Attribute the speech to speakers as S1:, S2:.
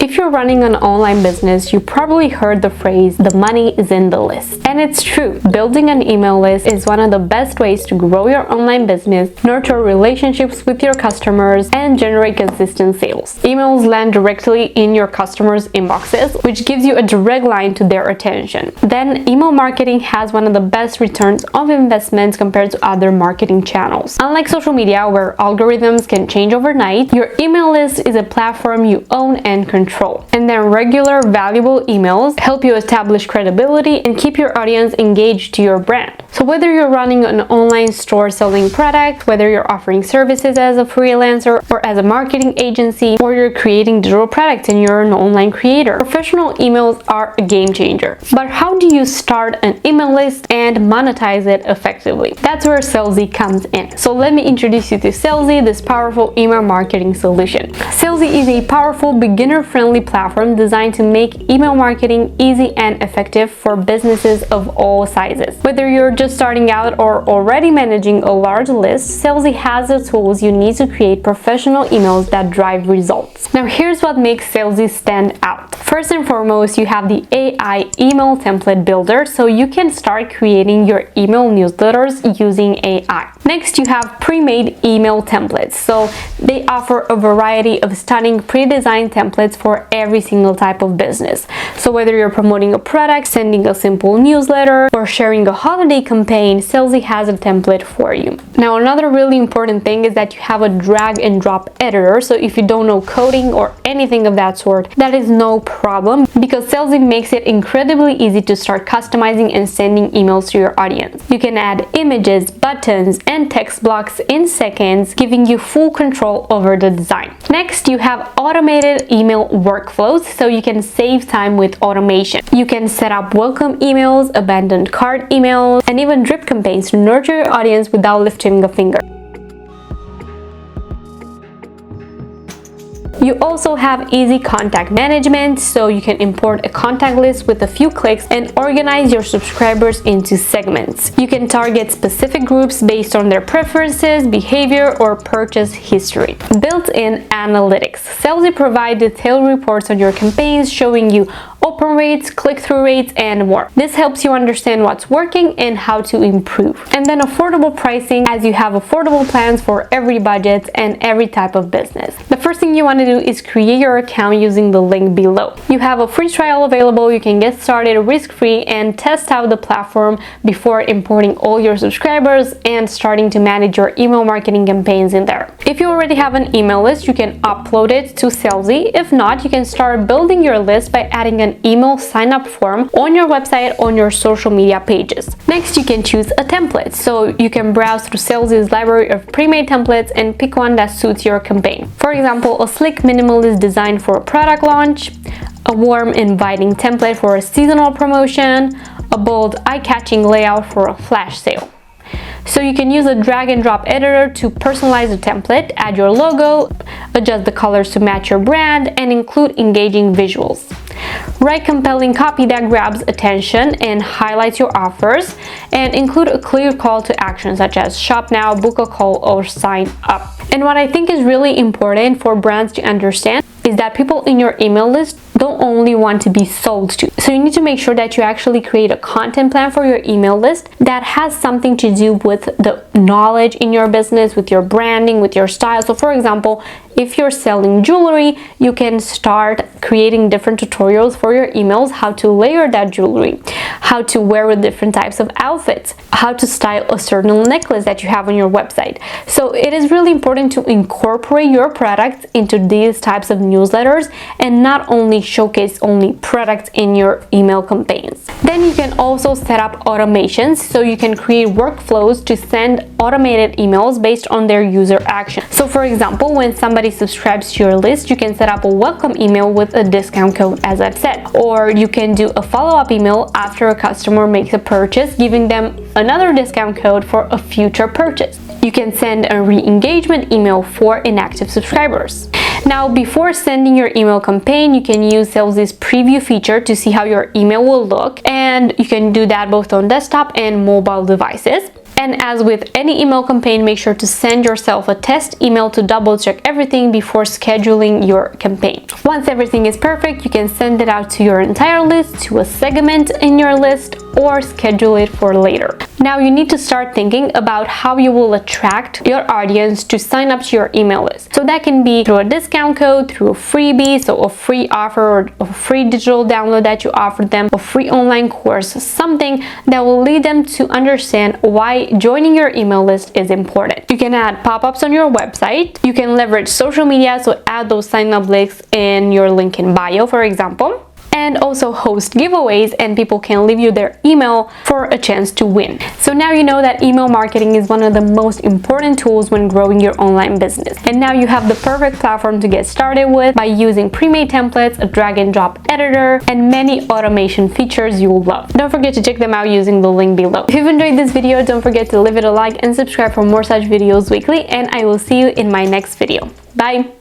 S1: If you're running an online business, you probably heard the phrase, the money is in the list. And it's true. Building an email list is one of the best ways to grow your online business, nurture relationships with your customers, and generate consistent sales. Emails land directly in your customers' inboxes, which gives you a direct line to their attention. Then, email marketing has one of the best returns of investments compared to other marketing channels. Unlike social media, where algorithms can change overnight, your email list is a platform you own and control. And then regular, valuable emails help you establish credibility and keep your audience engaged to your brand. So whether you're running an online store selling products, whether you're offering services as a freelancer or as a marketing agency, or you're creating digital products and you're an online creator, professional emails are a game changer. But how do you start an email list and monetize it effectively? That's where Sellsy comes in. So let me introduce you to Sellsy, this powerful email marketing solution. Sellsy is a powerful beginner-friendly platform designed to make email marketing easy and effective for businesses of all sizes. Whether you're just starting out or already managing a large list, Sellsy has the tools you need to create professional emails that drive results. Now here's what makes Sellsy stand out. First and foremost, you have the AI email template builder, so you can start creating your email newsletters using AI. Next, you have pre-made email templates. So they offer a variety of stunning pre-designed templates for every single type of business. So whether you're promoting a product, sending a simple newsletter, or sharing a holiday campaign, Sellsy has a template for you. Now, another really important thing is that you have a drag and drop editor. So if you don't know coding or anything of that sort, that is no problem, because Sellsy makes it incredibly easy to start customizing and sending emails to your audience. You can add images, buttons, and text blocks in seconds, giving you full control over the design. Next, you have automated email workflows, so you can save time with automation. You can set up welcome emails, abandoned cart emails, and even drip campaigns to nurture your audience without lifting a finger. You also have easy contact management, so you can import a contact list with a few clicks and organize your subscribers into segments. You can target specific groups based on their preferences, behavior, or purchase history. Built-in analytics. Sellsy provides detailed reports on your campaigns, showing you open rates, click-through rates, and more. This helps you understand what's working and how to improve. And then affordable pricing, as you have affordable plans for every budget and every type of business. The first thing you want to do is create your account using the link below. You have a free trial available. You can get started risk-free and test out the platform before importing all your subscribers and starting to manage your email marketing campaigns in there. If you already have an email list, you can upload it to Sellsy. If not, you can start building your list by adding an email sign-up form on your website, on your social media pages. Next, you can choose a template. So you can browse through Sellsy's library of pre-made templates and pick one that suits your campaign. For example, a sleek minimalist design for a product launch, a warm, inviting template for a seasonal promotion, a bold, eye-catching layout for a flash sale. So you can use a drag and drop editor to personalize the template, add your logo, adjust the colors to match your brand, and include engaging visuals. Write compelling copy that grabs attention and highlights your offers, and include a clear call to action such as shop now, book a call, or sign up. And what I think is really important for brands to understand is that people in your email list don't only want to be sold to. So you need to make sure that you actually create a content plan for your email list that has something to do with the knowledge in your business, with your branding, with your style. So for example, if you're selling jewelry, you can start creating different tutorials for your emails, how to layer that jewelry, how to wear with different types of outfits, how to style a certain necklace that you have on your website. So it is really important to incorporate your products into these types of newsletters and not only showcase only products in your email campaigns. Then you can also set up automations, so you can create workflows to send automated emails based on their user action. So for example, when somebody subscribes to your list, you can set up a welcome email with a discount code, as I've said, or you can do a follow-up email after a customer makes a purchase, giving them another discount code for a future purchase. You can send a re-engagement email for inactive subscribers. Now, before sending your email campaign, you can use Sellsy's preview feature to see how your email will look, and you can do that both on desktop and mobile devices. And as with any email campaign, make sure to send yourself a test email to double check everything before scheduling your campaign. Once everything is perfect, you can send it out to your entire list, to a segment in your list, or schedule it for later. Now you need to start thinking about how you will attract your audience to sign up to your email list. So that can be through a discount code, through a freebie, so a free offer or a free digital download that you offer them, a free online course, something that will lead them to understand why joining your email list is important. You can add pop-ups on your website. You can leverage social media, so add those sign-up links in your link in bio, for example. And also host giveaways, and people can leave you their email for a chance to win. So now you know that email marketing is one of the most important tools when growing your online business. And now you have the perfect platform to get started with by using pre-made templates, a drag and drop editor, and many automation features you will love. Don't forget to check them out using the link below. If you've enjoyed this video, don't forget to leave it a like and subscribe for more such videos weekly, and I will see you in my next video. Bye!